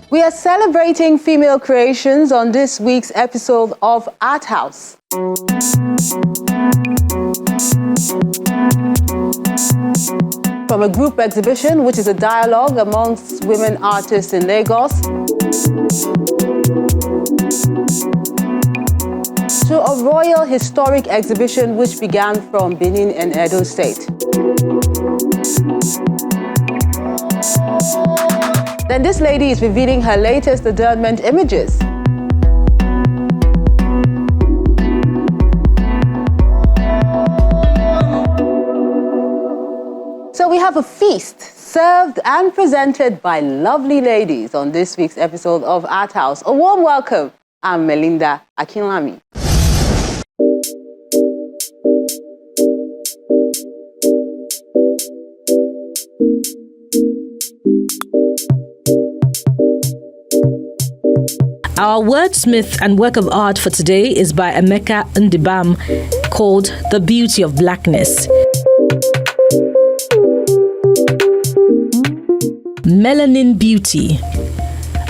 We are celebrating female creations on this week's episode of Art House. From a group exhibition, which is a dialogue amongst women artists in Lagos, to a royal historic exhibition which began from Benin and Edo State. Then this lady is revealing her latest Adornment images. So we have a feast served and presented by lovely ladies on this week's episode of Art House. A warm welcome. I'm Melinda Akinlami. Our wordsmith and work of art for today is by Emeka Ndibam, called The Beauty of Blackness. Melanin beauty.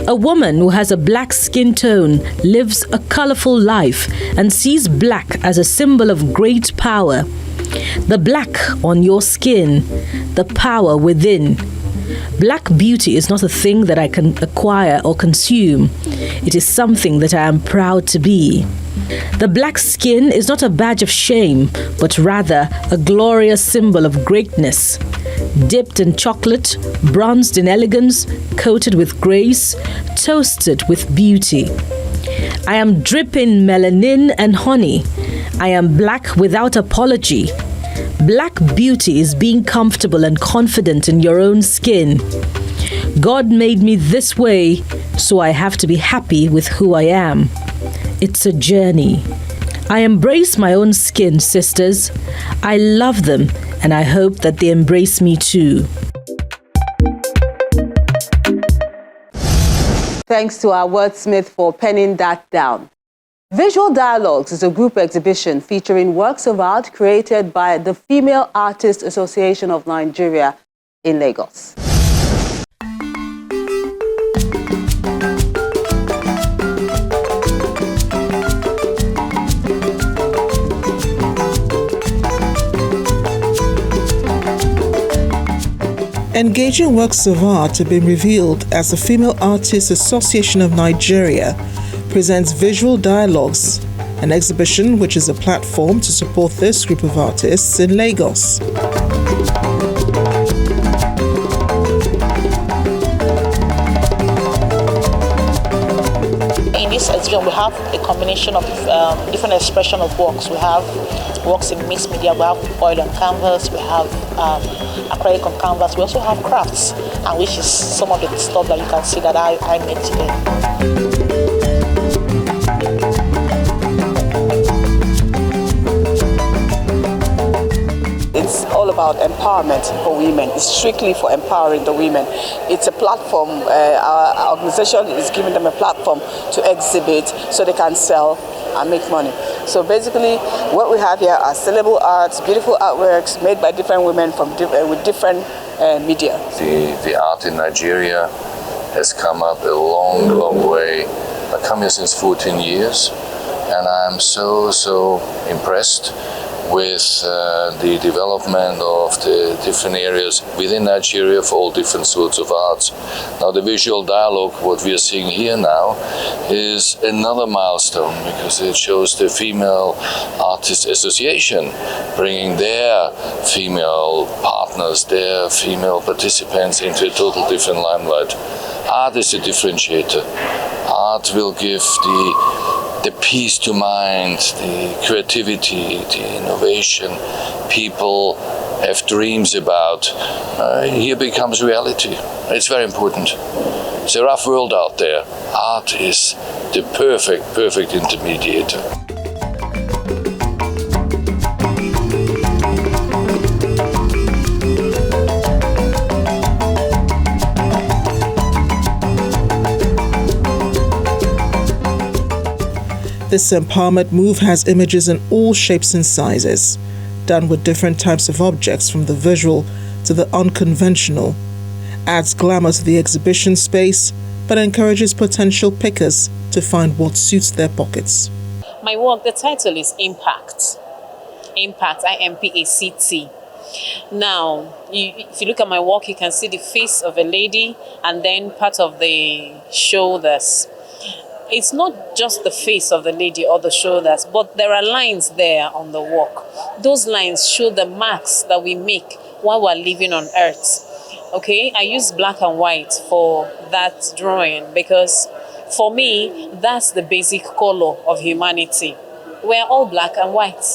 A woman who has a black skin tone lives a colorful life and sees black as a symbol of great power. The black on your skin, the power within. Black beauty is not a thing that I can acquire or consume. It is something that I am proud to be. The black skin is not a badge of shame, but rather a glorious symbol of greatness. Dipped in chocolate, bronzed in elegance, coated with grace, toasted with beauty. I am dripping melanin and honey. I am black without apology. Black beauty is being comfortable and confident in your own skin. God made me this way, so I have to be happy with who I am. It's a journey. I embrace my own skin, sisters. I love them, and I hope that they embrace me too. Thanks to our wordsmith for penning that down. Visual Dialogues is a group exhibition featuring works of art created by the Female Artists Association of Nigeria in Lagos. Engaging works of art have been revealed as the Female Artists Association of Nigeria presents Visual Dialogues, an exhibition which is a platform to support this group of artists in Lagos. In this exhibition, we have a combination of different expression of works. We have works in mixed media, we have oil on canvas, we have acrylic on canvas, we also have crafts, and which is some of the stuff that you can see that I made today. It's all about empowerment for women. It's strictly for empowering the women. It's a platform. Our organization is giving them a platform to exhibit so they can sell and make money. So basically, what we have here are sellable arts, beautiful artworks made by different women from with different media. The art in Nigeria has come up a long way. I come here since 14 years, and I'm so impressed with the development of the different areas within Nigeria for all different sorts of arts. Now the visual dialogue, what we are seeing here now, is another milestone because it shows the Female Artists Association bringing their female partners, their female participants into a total different limelight. Art is a differentiator. Art will give the peace to mind, the creativity, the innovation people have dreams about, here becomes reality. It's very important. It's a rough world out there. Art is the perfect intermediator. This empowerment move has images in all shapes and sizes, done with different types of objects from the visual to the unconventional, adds glamour to the exhibition space, but encourages potential pickers to find what suits their pockets. My work, the title is Impact. Impact, I-M-P-A-C-T. Now, if you look at my work, you can see the face of a lady and then part of the shoulders. It's not just the face of the lady or the shoulders, but there are lines there on the work. Those lines show the marks that we make while we're living on earth. Okay, I use black and white for that drawing because for me, that's the basic color of humanity. We're all black and white.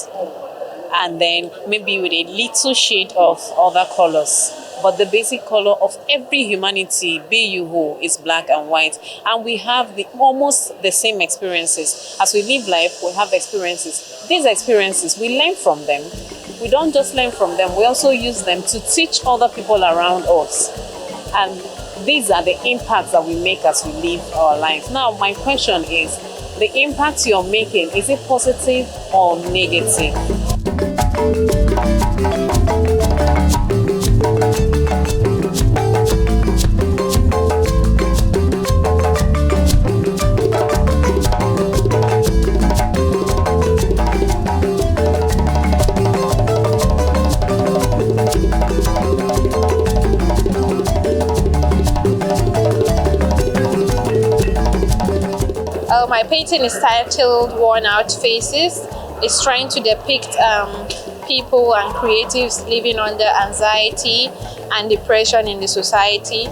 And then maybe with a little shade of other colors. But the basic color of every humanity, be you who, is black and white. And we have almost the same experiences. As we live life, we have experiences. These experiences, we learn from them. We don't just learn from them, we also use them to teach other people around us. And these are the impacts that we make as we live our lives. Now, my question is, the impact you're making, is it positive or negative? My painting is titled Worn Out Faces. It's trying to depict people and creatives living under anxiety and depression in the society,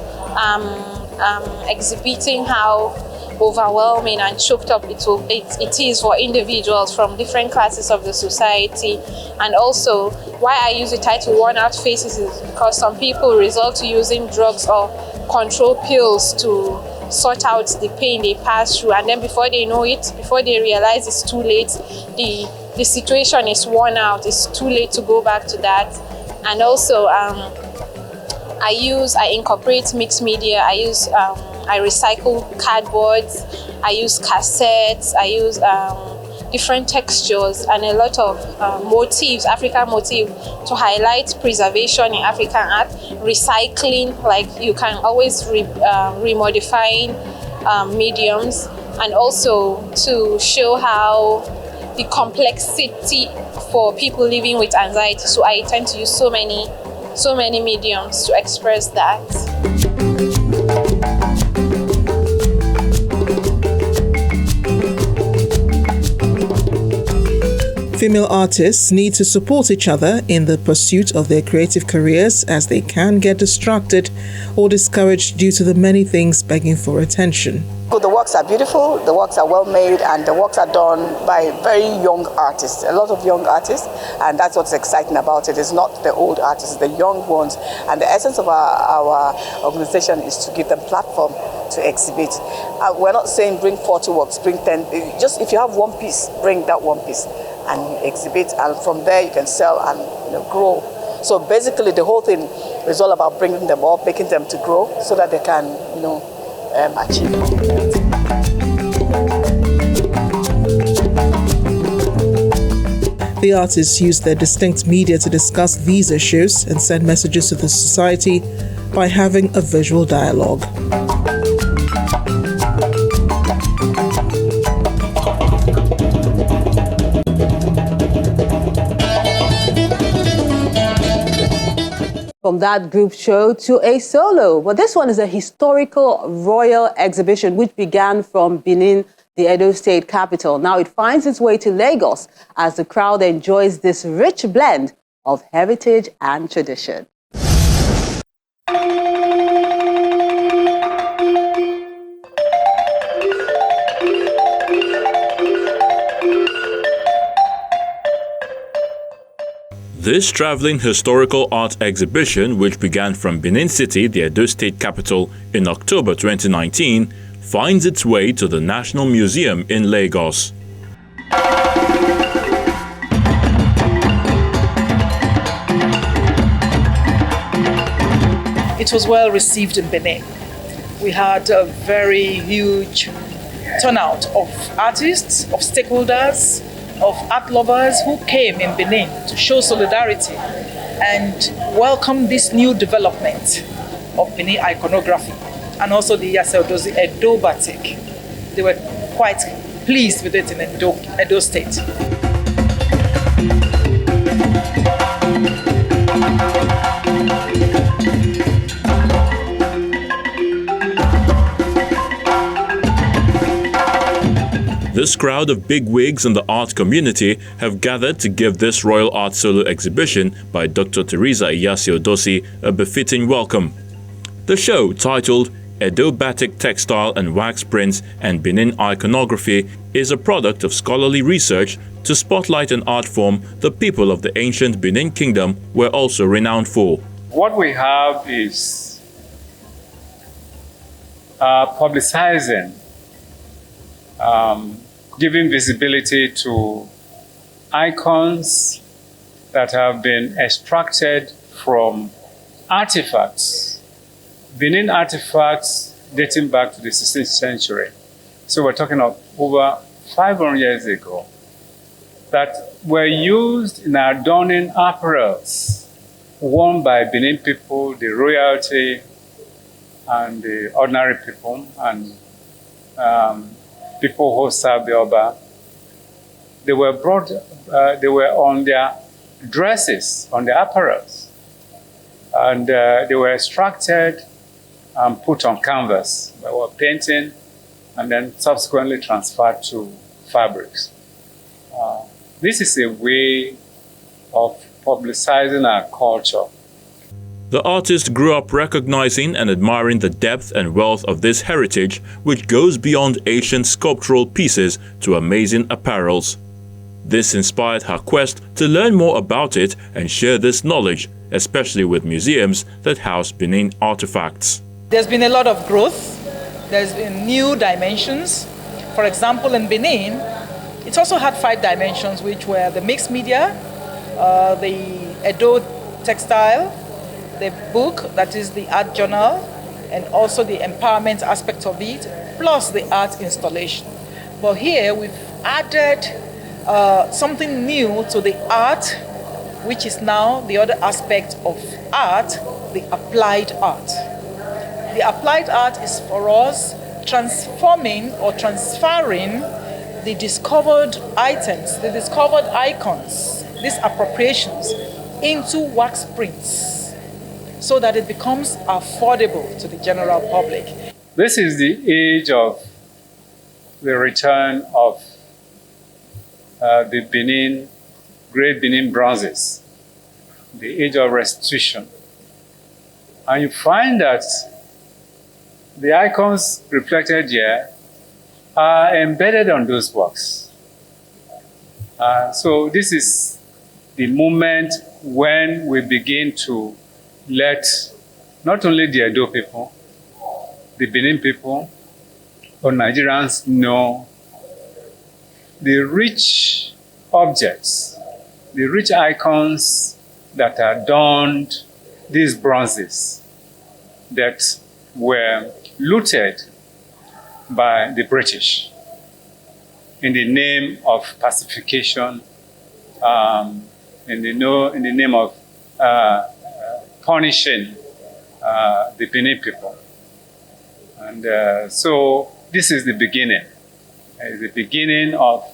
exhibiting how overwhelming and choked up it is for individuals from different classes of the society. And also, why I use the title Worn Out Faces is because some people resort to using drugs or control pills to sort out the pain they pass through, and then before they know it, before they realize it's too late, the situation is worn out, it's too late to go back to that. And also I incorporate mixed media. I recycle cardboard, I use cassettes, I use different textures and a lot of motifs, African motifs, to highlight preservation in African art, recycling, like you can always remodifying mediums, and also to show how the complexity for people living with anxiety. So I tend to use so many mediums to express that. Female artists need to support each other in the pursuit of their creative careers, as they can get distracted or discouraged due to the many things begging for attention. The works are beautiful, the works are well made, and the works are done by very young artists, a lot of young artists, and that's what's exciting about it. It's not the old artists, the young ones. And the essence of our organization is to give them platform to exhibit. We're not saying bring 40 works, bring 10, just if you have one piece, bring that one piece and exhibit, and from there you can sell and grow. So basically the whole thing is all about bringing them up, making them to grow so that they can achieve. The artists use their distinct media to discuss these issues and send messages to the society by having a visual dialogue. From that group show to a solo. But this one is a historical royal exhibition which began from Benin, the Edo State capital. Now it finds its way to Lagos as the crowd enjoys this rich blend of heritage and tradition. This traveling historical art exhibition, which began from Benin City, the Edo State capital, in October 2019, finds its way to the National Museum in Lagos. It was well received in Benin. We had a very huge turnout of artists, of stakeholders, of art lovers who came in Benin to show solidarity and welcome this new development of Benin iconography, and also the Yaseodozi Edo batik. They were quite pleased with it in Edo State. This crowd of bigwigs in the art community have gathered to give this Royal Art Solo exhibition by Dr. Teresa Yaseodosi a befitting welcome. The show, titled Edo Batik Textile and Wax Prints and Benin Iconography, is a product of scholarly research to spotlight an art form the people of the ancient Benin Kingdom were also renowned for. What we have is publicizing, giving visibility to icons that have been extracted from artifacts, Benin artifacts dating back to the 16th century. So we're talking of over 500 years ago, that were used in adorning apparels worn by Benin people, the royalty, and the ordinary people, and people who served the Oba. They were on their dresses, on their apparels, and they were extracted and put on canvas. They were painting and then subsequently transferred to fabrics. This is a way of publicizing our culture. The artist grew up recognizing and admiring the depth and wealth of this heritage, which goes beyond ancient sculptural pieces to amazing apparels. This inspired her quest to learn more about it and share this knowledge, especially with museums that house Benin artifacts. There's been a lot of growth. There's been new dimensions. For example, in Benin, it's also had 5 dimensions, which were the mixed media, the Edo textile, the book, that is the art journal, and also the empowerment aspect of it, plus the art installation. But here we've added something new to the art, which is now the other aspect of art, the applied art. The applied art is for us transforming or transferring the discovered items, the discovered icons, these appropriations, into wax prints, so that it becomes affordable to the general public. This is the age of the return of the Benin, great Benin bronzes, the age of restitution. And you find that the icons reflected here are embedded on those works. So this is the moment when we begin to let not only the Edo people, the Benin people, but Nigerians know the rich objects, the rich icons that adorned these bronzes that were looted by the British in the name of pacification, in the name of punishing the Benin people. And so this is the beginning of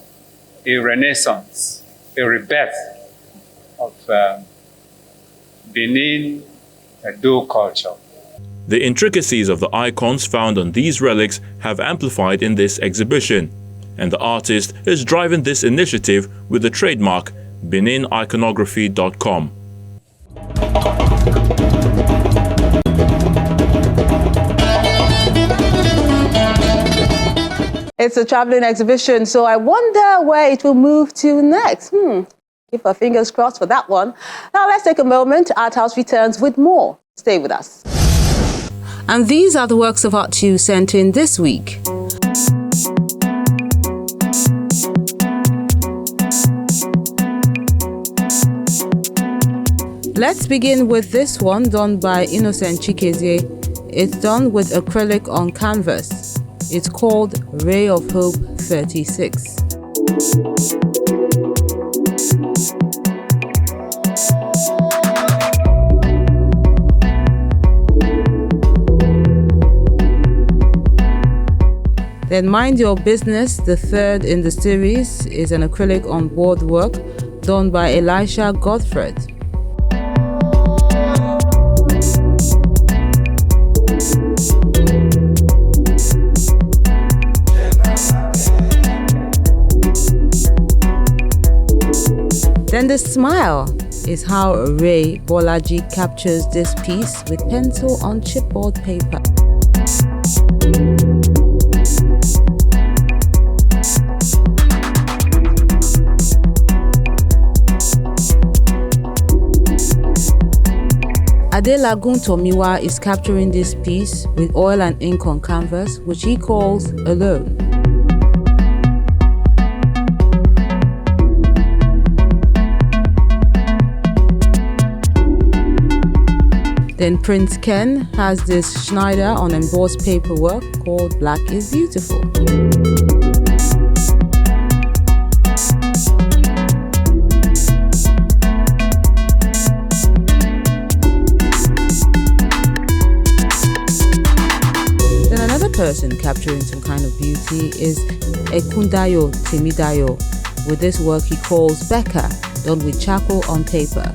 a renaissance, a rebirth of Benin Edo culture. The intricacies of the icons found on these relics have amplified in this exhibition, and the artist is driving this initiative with the trademark BeninIconography.com. It's a traveling exhibition, so I wonder where it will move to next. Keep our fingers crossed for that one. Now let's take a moment. Art House returns with more. Stay with us. And these are the works of art you sent in this week. Let's begin with this one done by Innocent Chikezie. It's done with acrylic on canvas. It's called Ray of Hope 36. Then Mind Your Business, the third in the series, is an acrylic on board work done by Elisha Godfred. Then The Smile is how Ray Bolaji captures this piece with pencil on chipboard paper. Adelagun Tomiwa is capturing this piece with oil and ink on canvas, which he calls Alone. Then Prince Ken has this Schneider on embossed paperwork called Black is Beautiful. Then another person capturing some kind of beauty is Ekundayo Timidayo with this work he calls Becca, done with charcoal on paper.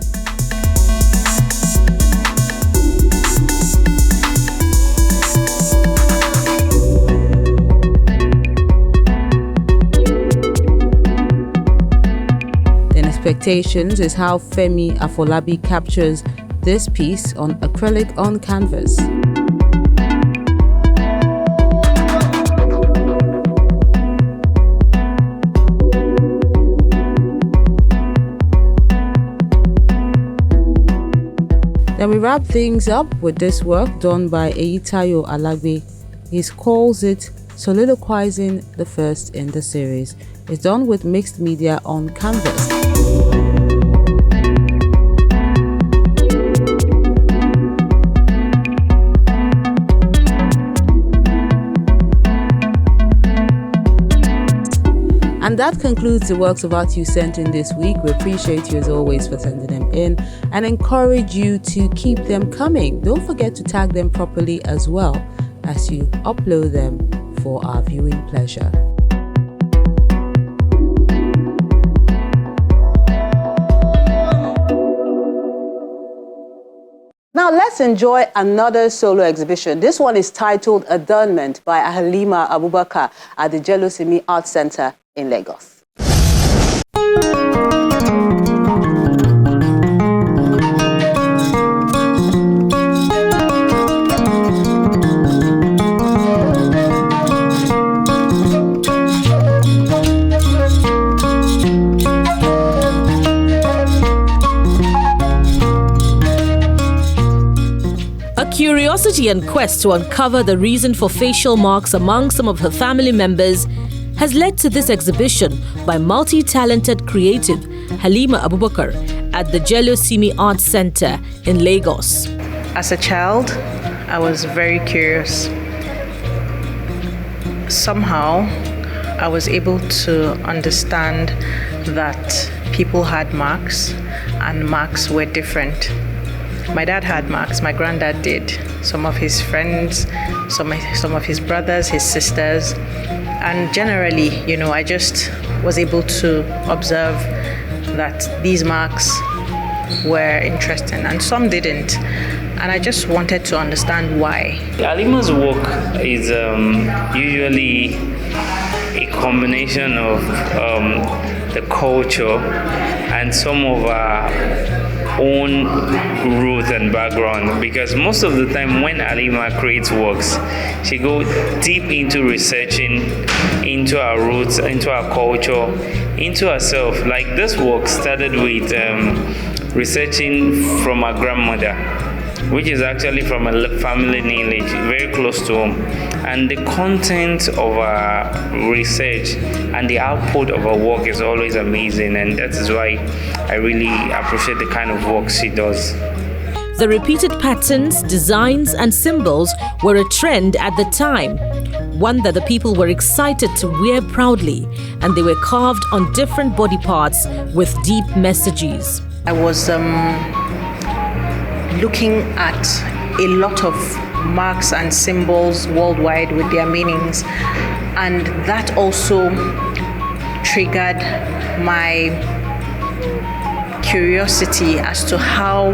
Expectations is how Femi Afolabi captures this piece on acrylic on canvas. Then we wrap things up with this work done by Eyitayo Alagbe. He calls it Soliloquizing, the first in the series. It's done with mixed media on canvas. And that concludes the works of art you sent in this week. We appreciate you as always for sending them in and encourage you to keep them coming. Don't forget to tag them properly as well as you upload them for our viewing pleasure. Now let's enjoy another solo exhibition. This one is titled Adornment by Halima Abubakar at the Jelosimi Art Center in Lagos. Curiosity and quest to uncover the reason for facial marks among some of her family members has led to this exhibition by multi-talented creative Halima Abubakar at the Jelosimi Art Center in Lagos. As a child, I was very curious. Somehow, I was able to understand that people had marks and marks were different. My dad had marks, my granddad did. Some of his friends, some of his brothers, his sisters. And generally, I just was able to observe that these marks were interesting and some didn't. And I just wanted to understand why. Halima's work is usually a combination of the culture and some of our own roots and background, because most of the time when Halima creates works, she goes deep into researching into our roots, into our culture, into herself. Like this work started with researching from our grandmother, which is actually from a family lineage very close to home. And the content of our research and the output of our work is always amazing, and that is why I really appreciate the kind of work she does. The repeated patterns, designs, and symbols were a trend at the time, one that the people were excited to wear proudly, and they were carved on different body parts with deep messages. I was looking at a lot of marks and symbols worldwide with their meanings. And that also triggered my curiosity as to how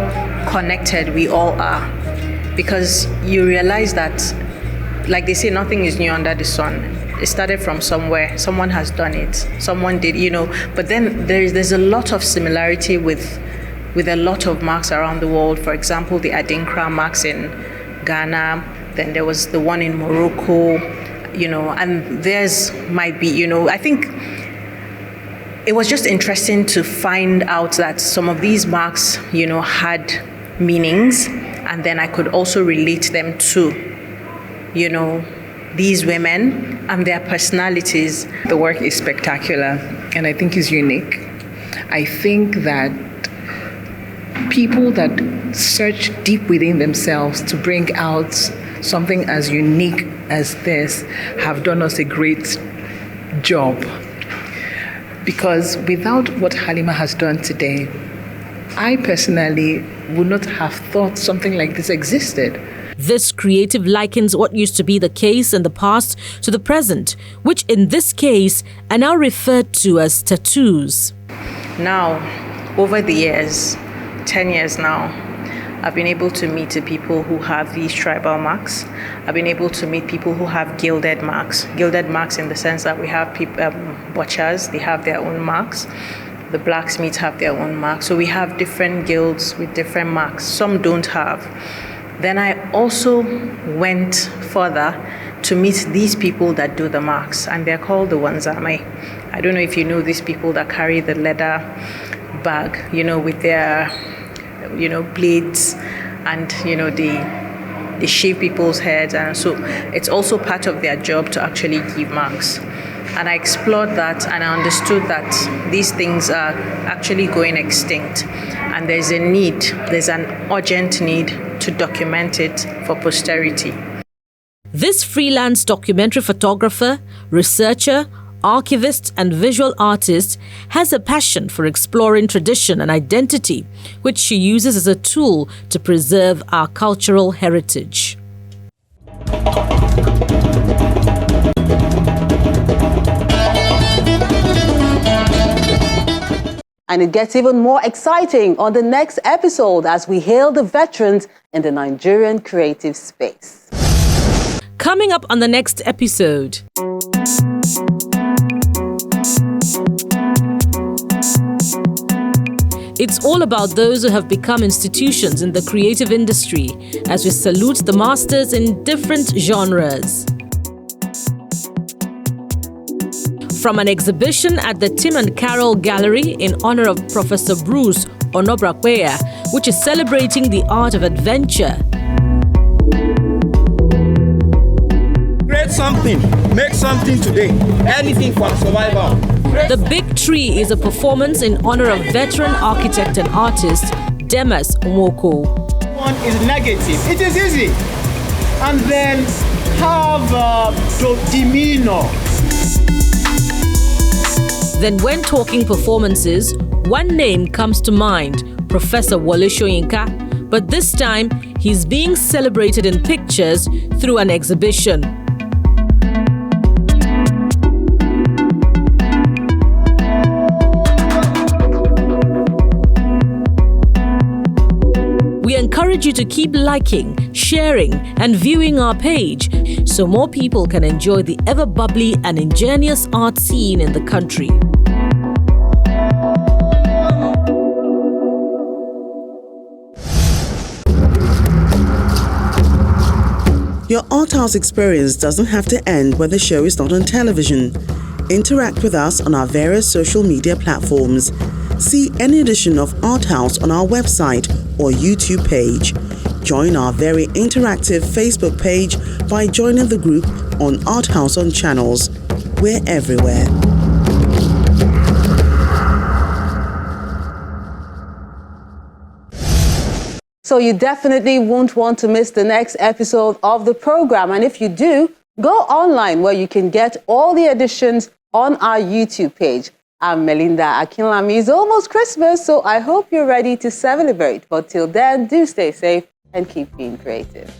connected we all are. Because you realize that, like they say, nothing is new under the sun. It started from somewhere. Someone has done it. Someone did, But then there's a lot of similarity with a lot of marks around the world. For example, the Adinkra marks in Ghana. Then there was the one in Morocco, and theirs might be, I think it was just interesting to find out that some of these marks, had meanings, and then I could also relate them to, these women and their personalities. The work is spectacular, and I think is unique. I think that people that search deep within themselves to bring out something as unique as this have done us a great job. Because without what Halima has done today, I personally would not have thought something like this existed. This creative likens what used to be the case in the past to the present, which in this case are now referred to as tattoos. Now, over the years, 10 years now, I've been able to meet the people who have these tribal marks. I've been able to meet people who have gilded marks. Gilded marks in the sense that we have butchers, they have their own marks. The blacksmiths have their own marks. So we have different guilds with different marks. Some don't have. Then I also went further to meet these people that do the marks, and they're called the wanzame. I don't know if you know these people that carry the leather bag, with their blades, and they shave people's heads, and so it's also part of their job to actually give marks. And I explored that, and I understood that these things are actually going extinct, and there's an urgent need to document it for posterity. This freelance documentary photographer, researcher, archivist and visual artist has a passion for exploring tradition and identity, which she uses as a tool to preserve our cultural heritage. And it gets even more exciting on the next episode as we hail the veterans in the Nigerian creative space. Coming up on the next episode. It's all about those who have become institutions in the creative industry as we salute the masters in different genres. From an exhibition at the Tim and Carol Gallery in honor of Professor Bruce Onobrakweya, which is celebrating the art of adventure. Create something, make something today, anything for survival. The Big Tree is a performance in honor of veteran architect and artist Demas Omoko. One is negative, it is easy. And then have the demeanor. Then when talking performances, one name comes to mind, Professor Wole Soyinka, but this time he's being celebrated in pictures through an exhibition. We encourage you to keep liking, sharing, and viewing our page so more people can enjoy the ever-bubbly and ingenious art scene in the country. Your art house experience doesn't have to end when the show is not on television. Interact with us on our various social media platforms. See any edition of Art House on our website or YouTube page. Join our very interactive Facebook page by joining the group on Art House on Channels. We're everywhere. So you definitely won't want to miss the next episode of the program. And if you do, go online where you can get all the editions on our YouTube page. I'm Melinda Akinlami. It's almost Christmas, so I hope you're ready to celebrate. But till then, do stay safe and keep being creative.